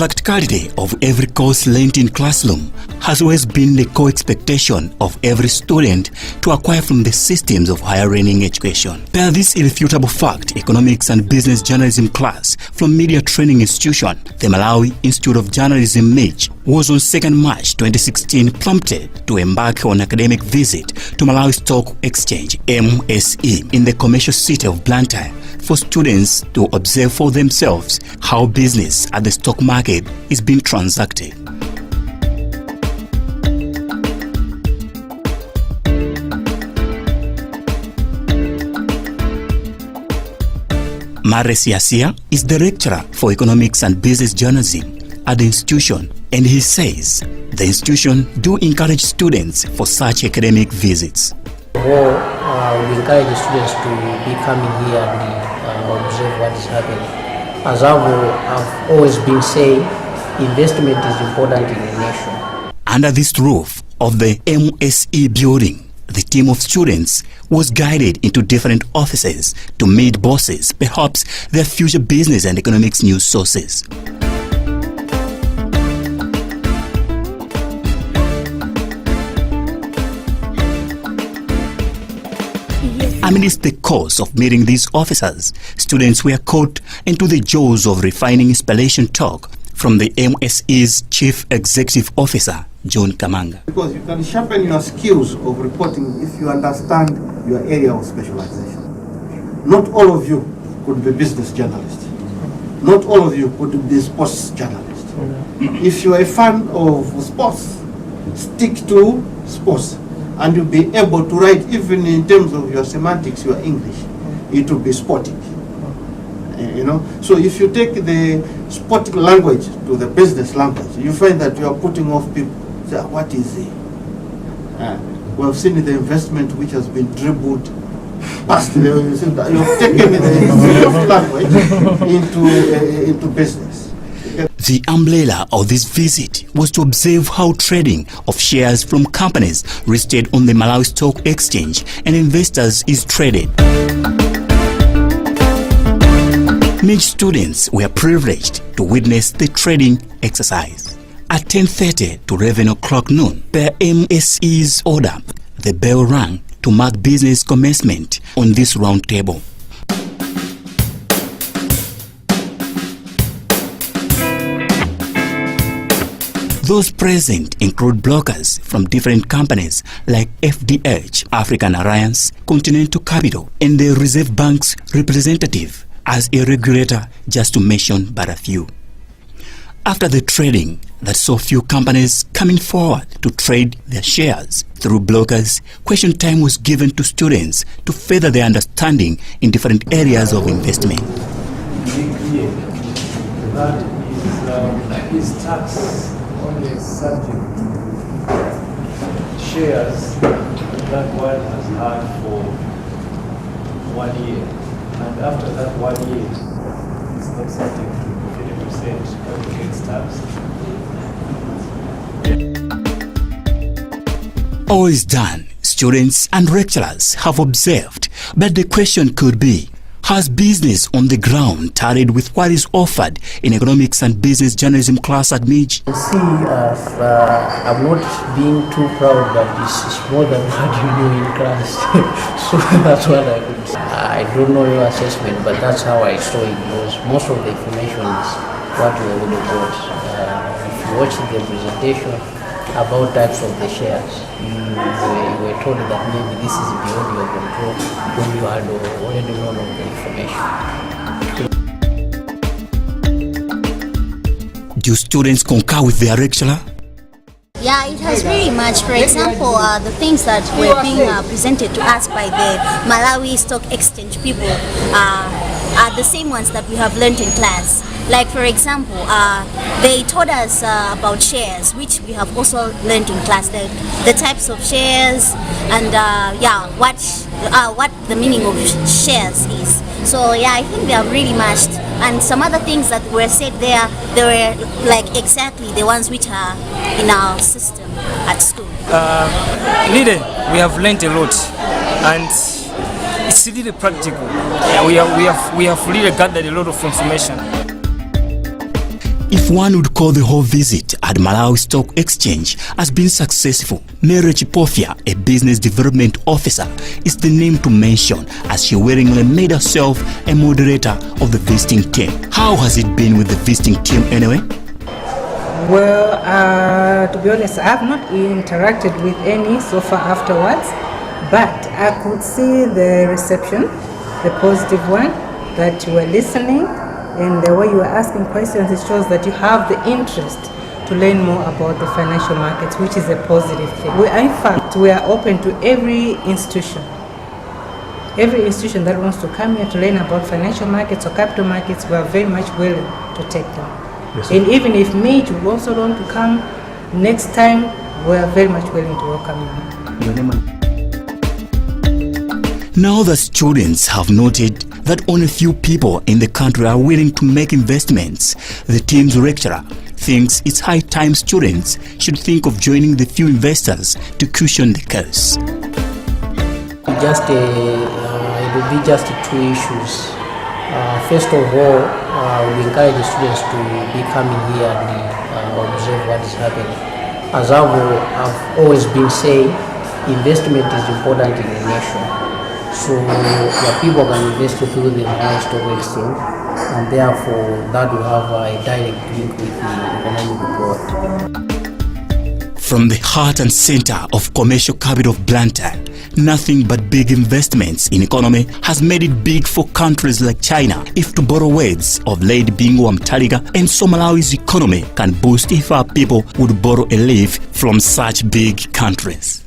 practicality of every course learnt in classroom has always been the core expectation of every student to acquire from the systems of higher learning education. Per this irrefutable fact, economics and business journalism class from Media Training Institution, the Malawi Institute of Journalism MIJ, was on 2nd March 2016 prompted to embark on academic visit to Malawi Stock Exchange MSE in the commercial city of Blantyre for students to observe for themselves how business at the stock market is being transacted. Mare Siasia is the lecturer for economics and business journalism at the institution, and he says the institution do encourage students for such academic visits. We encourage students to be coming here and observe what is happening. As I've always been saying, investment is important in a nation. Under this roof of the MSE building, the team of students was guided into different offices to meet bosses, perhaps their future business and economics news sources. Amidst the course of meeting these officers, students were caught into the jaws of refining inspiration talk from the MSE's Chief Executive Officer, John Kamanga. Because you can sharpen your skills of reporting if you understand your area of specialization. Not all of you could be business journalists. Not all of you could be sports journalists. If you are a fan of sports, stick to sports. And you'll be able to write, even in terms of your semantics, your English, it will be sporting. You know, so if you take the sporting language to the business language, you find that you are putting off people. Say, what is it? We have seen the investment which has been dribbled past. You have taken the language into business. The umbrella of this visit was to observe how trading of shares from companies listed on the Malawi Stock Exchange and investors is traded. MIJ students were privileged to witness the trading exercise. At 10:30 to 11 o'clock noon, per MSE's order, the bell rang to mark business commencement on this round table. Those present include bloggers from different companies like FDH, African Alliance, Continental Capital, and the Reserve Bank's representative as a regulator, just to mention but a few. After the trading that saw few companies coming forward to trade their shares through bloggers, question time was given to students to further their understanding in different areas of investment. That is tax only subject to shares that one has had for 1 year, and after that 1 year it's not subject to 50% capital gains tax. All is done. Students and lecturers have observed, but the question could be, has business on the ground tallied with what is offered in economics and business journalism class at MIJ? I'm not being too proud, but this is more than what you do in class. So that's what I would say. I don't know your assessment, but that's how I saw it, because most of the information is what we already got. If you watch the presentation about types of the shares, you were told that maybe this is beyond your control when you had already known of the information. Do students concur with their lecturer? Yeah, it has very much. For example, the things that were being presented to us by the Malawi Stock Exchange people are the same ones that we have learned in class. Like, for example, they taught us about shares, which we have also learned in class, the types of shares, and what the meaning of shares is. So yeah, I think they are really matched. And some other things that were said there, they were like exactly the ones which are in our system at school. Really, we have learned a lot, and it's really practical. Yeah, we have really gathered a lot of information. If one would call the whole visit at Malawi Stock Exchange has been successful, Mary Chipofia, a business development officer, is the name to mention, as she willingly made herself a moderator of the visiting team. How has it been with the visiting team anyway? Well, to be honest, I have not interacted with any so far afterwards, but I could see the reception, the positive one, that you were listening, and the way you were asking questions, it shows that you have the interest to learn more about the financial markets, which is a positive thing. In fact, we are open to every institution. Every institution that wants to come here to learn about financial markets or capital markets, we are very much willing to take them. Yes, and even if MIJ would also want to come next time, we are very much willing to welcome you. Now that students have noted that only few people in the country are willing to make investments, the team's lecturer thinks it's high time students should think of joining the few investors to cushion the cost. It will be just two issues. First of all, we encourage the students to be coming here and observe what is happening. As I've always been saying, investment is important in the nation. So the people can invest through the MIJ Stock Exchange, and therefore that will have a direct link with the economic growth. From the heart and center of commercial capital of Blantyre, nothing but big investments in economy has made it big for countries like China, if to borrow words of Lady Bingwa Mtaliga, and so Malawi's economy can boost if our people would borrow a leaf from such big countries.